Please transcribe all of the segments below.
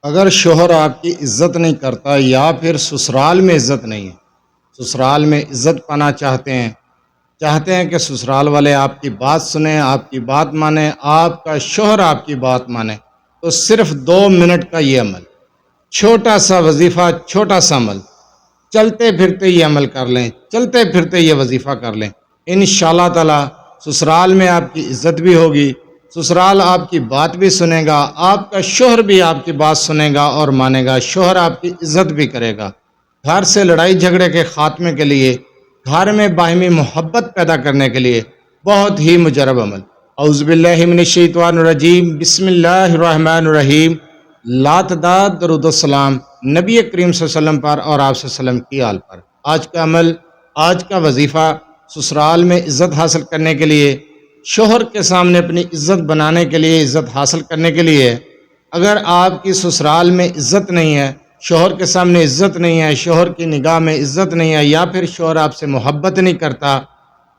اگر شوہر آپ کی عزت نہیں کرتا یا پھر سسرال میں عزت نہیں ہے، سسرال میں عزت پانا چاہتے ہیں کہ سسرال والے آپ کی بات سنیں، آپ کی بات مانیں، آپ کا شوہر آپ کی بات مانے، تو صرف 2 منٹ کا یہ عمل، چھوٹا سا وظیفہ، چھوٹا سا عمل، چلتے پھرتے یہ عمل کر لیں، چلتے پھرتے یہ وظیفہ کر لیں، انشاءاللہ تعالی سسرال میں آپ کی عزت بھی ہوگی، سسرال آپ کی بات بھی سنے گا، آپ کا شوہر بھی آپ کی بات سنے گا اور مانے گا، شوہر آپ کی عزت بھی کرے گا۔ گھر سے لڑائی جھگڑے کے خاتمے کے لیے، گھر میں باہمی محبت پیدا کرنے کے لیے بہت ہی مجرب عمل۔ اعوذ باللہ من الشیطان الرجیم، بسم اللہ الرحمن الرحیم۔ لاتداد درود السلام نبی کریم صلی اللہ علیہ وسلم پر اور آپ صلی اللہ علیہ وسلم کی آل پر۔ آج کا عمل، آج کا وظیفہ سسرال میں عزت حاصل کرنے کے لیے، شوہر کے سامنے اپنی عزت بنانے کے لیے، عزت حاصل کرنے کے لیے، اگر آپ کی سسرال میں عزت نہیں ہے، شوہر کے سامنے عزت نہیں ہے، شوہر کی نگاہ میں عزت نہیں ہے، یا پھر شوہر آپ سے محبت نہیں کرتا،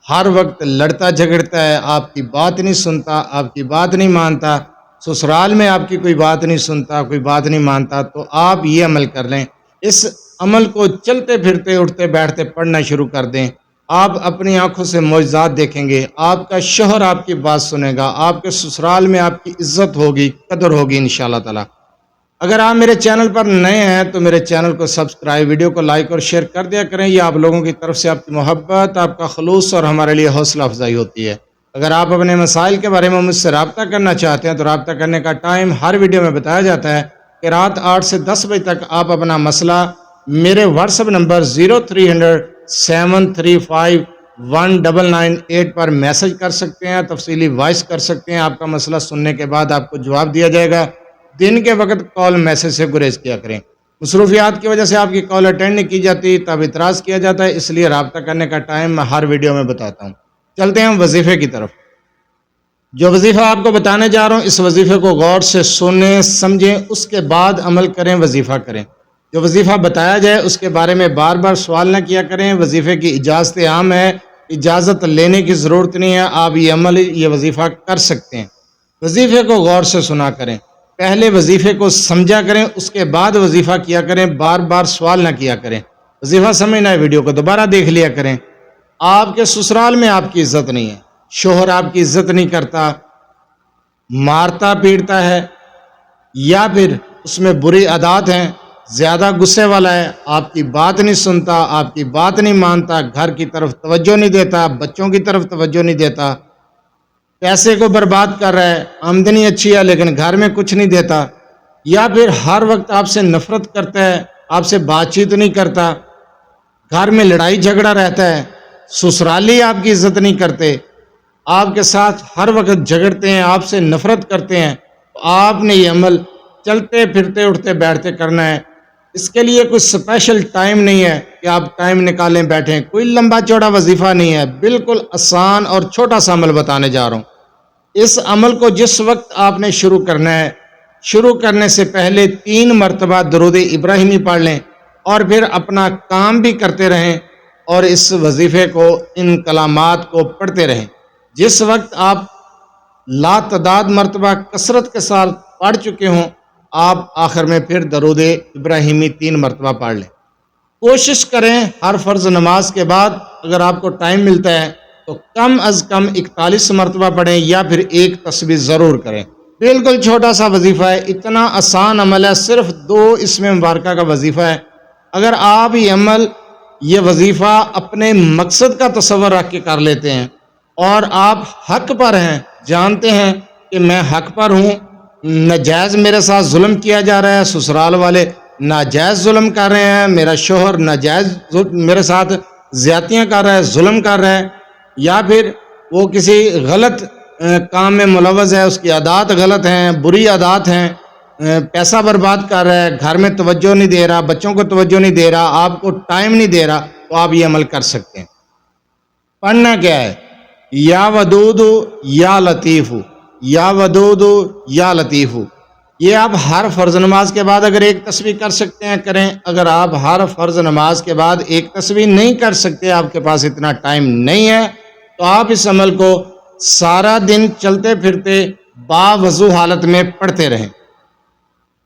ہر وقت لڑتا جھگڑتا ہے، آپ کی بات نہیں سنتا، آپ کی بات نہیں مانتا، سسرال میں آپ کی کوئی بات نہیں سنتا، کوئی بات نہیں مانتا، تو آپ یہ عمل کر لیں، اس عمل کو چلتے پھرتے اٹھتے بیٹھتے پڑھنا شروع کر دیں، آپ اپنی آنکھوں سے معجزات دیکھیں گے، آپ کا شوہر آپ کی بات سنے گا، آپ کے سسرال میں آپ کی عزت ہوگی، قدر ہوگی انشاءاللہ تعالی۔ اگر آپ میرے چینل پر نئے ہیں تو میرے چینل کو سبسکرائب، ویڈیو کو لائک اور شیئر کر دیا کریں، یہ آپ لوگوں کی طرف سے آپ کی محبت، آپ کا خلوص اور ہمارے لیے حوصلہ افزائی ہوتی ہے۔ اگر آپ اپنے مسائل کے بارے میں مجھ سے رابطہ کرنا چاہتے ہیں تو رابطہ کرنے کا ٹائم ہر ویڈیو میں بتایا جاتا ہے کہ رات 8 سے 10 بجے تک آپ اپنا مسئلہ میرے واٹس ایپ نمبر 0300-735-1998 پر میسج کر سکتے ہیں، تفصیلی وائس کر سکتے ہیں، آپ کا مسئلہ سننے کے بعد آپ کو جواب دیا جائے گا۔ دن کے وقت کال میسج سے گریز کیا کریں، مصروفیات کی وجہ سے آپ کی کال اٹینڈ نہیں کی جاتی، تب اعتراض کیا جاتا ہے، اس لیے رابطہ کرنے کا ٹائم میں ہر ویڈیو میں بتاتا ہوں۔ چلتے ہیں وظیفے کی طرف۔ جو وظیفہ آپ کو بتانے جا رہا ہوں، اس وظیفے کو غور سے سنیں، سمجھیں، اس کے بعد عمل کریں، وظیفہ کریں۔ جو وظیفہ بتایا جائے اس کے بارے میں بار بار سوال نہ کیا کریں، وظیفے کی اجازت عام ہے، اجازت لینے کی ضرورت نہیں ہے، آپ یہ عمل، یہ وظیفہ کر سکتے ہیں۔ وظیفے کو غور سے سنا کریں، پہلے وظیفے کو سمجھا کریں، اس کے بعد وظیفہ کیا کریں، بار بار سوال نہ کیا کریں۔ وظیفہ سمجھنا ہے، ویڈیو کو دوبارہ دیکھ لیا کریں۔ آپ کے سسرال میں آپ کی عزت نہیں ہے، شوہر آپ کی عزت نہیں کرتا، مارتا پیٹتا ہے، یا پھر اس میں بری عادات ہیں، زیادہ غصے والا ہے، آپ کی بات نہیں سنتا، آپ کی بات نہیں مانتا، گھر کی طرف توجہ نہیں دیتا، بچوں کی طرف توجہ نہیں دیتا، پیسے کو برباد کر رہا ہے، آمدنی اچھی ہے لیکن گھر میں کچھ نہیں دیتا، یا پھر ہر وقت آپ سے نفرت کرتا ہے، آپ سے بات چیت نہیں کرتا، گھر میں لڑائی جھگڑا رہتا ہے، سسرالی آپ کی عزت نہیں کرتے، آپ کے ساتھ ہر وقت جھگڑتے ہیں، آپ سے نفرت کرتے ہیں، تو آپ نے یہ عمل چلتے پھرتے اٹھتے بیٹھتے کرنا ہے۔ اس کے لیے کوئی سپیشل ٹائم نہیں ہے کہ آپ ٹائم نکالیں بیٹھیں، کوئی لمبا چوڑا وظیفہ نہیں ہے، بالکل آسان اور چھوٹا سا عمل بتانے جا رہا ہوں۔ اس عمل کو جس وقت آپ نے شروع کرنا ہے، شروع کرنے سے پہلے 3 مرتبہ درود ابراہیمی پڑھ لیں اور پھر اپنا کام بھی کرتے رہیں اور اس وظیفے کو، ان کلمات کو پڑھتے رہیں۔ جس وقت آپ لاتعداد مرتبہ کثرت کے ساتھ پڑھ چکے ہوں، آپ آخر میں پھر درود ابراہیمی 3 مرتبہ پڑھ لیں۔ کوشش کریں ہر فرض نماز کے بعد اگر آپ کو ٹائم ملتا ہے تو کم از کم 41 مرتبہ پڑھیں، یا پھر ایک تسبیح ضرور کریں۔ بالکل چھوٹا سا وظیفہ ہے، اتنا آسان عمل ہے، صرف 2 اسم مبارکہ کا وظیفہ ہے۔ اگر آپ یہ عمل، یہ وظیفہ اپنے مقصد کا تصور رکھ کے کر لیتے ہیں اور آپ حق پر ہیں، جانتے ہیں کہ میں حق پر ہوں، ناجائز میرے ساتھ ظلم کیا جا رہا ہے، سسرال والے ناجائز ظلم کر رہے ہیں، میرا شوہر ناجائز میرے ساتھ زیادتیاں کر رہا ہے، ظلم کر رہا ہے، یا پھر وہ کسی غلط کام میں ملوث ہے، اس کی عادات غلط ہیں، بری عادات ہیں، پیسہ برباد کر رہا ہے، گھر میں توجہ نہیں دے رہا، بچوں کو توجہ نہیں دے رہا، آپ کو ٹائم نہیں دے رہا، تو آپ یہ عمل کر سکتے ہیں۔ پڑھنا کیا ہے؟ یا ودود یا لطیف، یا ودود یا لطیف۔ یہ آپ ہر فرض نماز کے بعد اگر ایک تسبیح کر سکتے ہیں کریں، اگر آپ ہر فرض نماز کے بعد ایک تسبیح نہیں کر سکتے، آپ کے پاس اتنا ٹائم نہیں ہے، تو آپ اس عمل کو سارا دن چلتے پھرتے باوضو حالت میں پڑھتے رہیں۔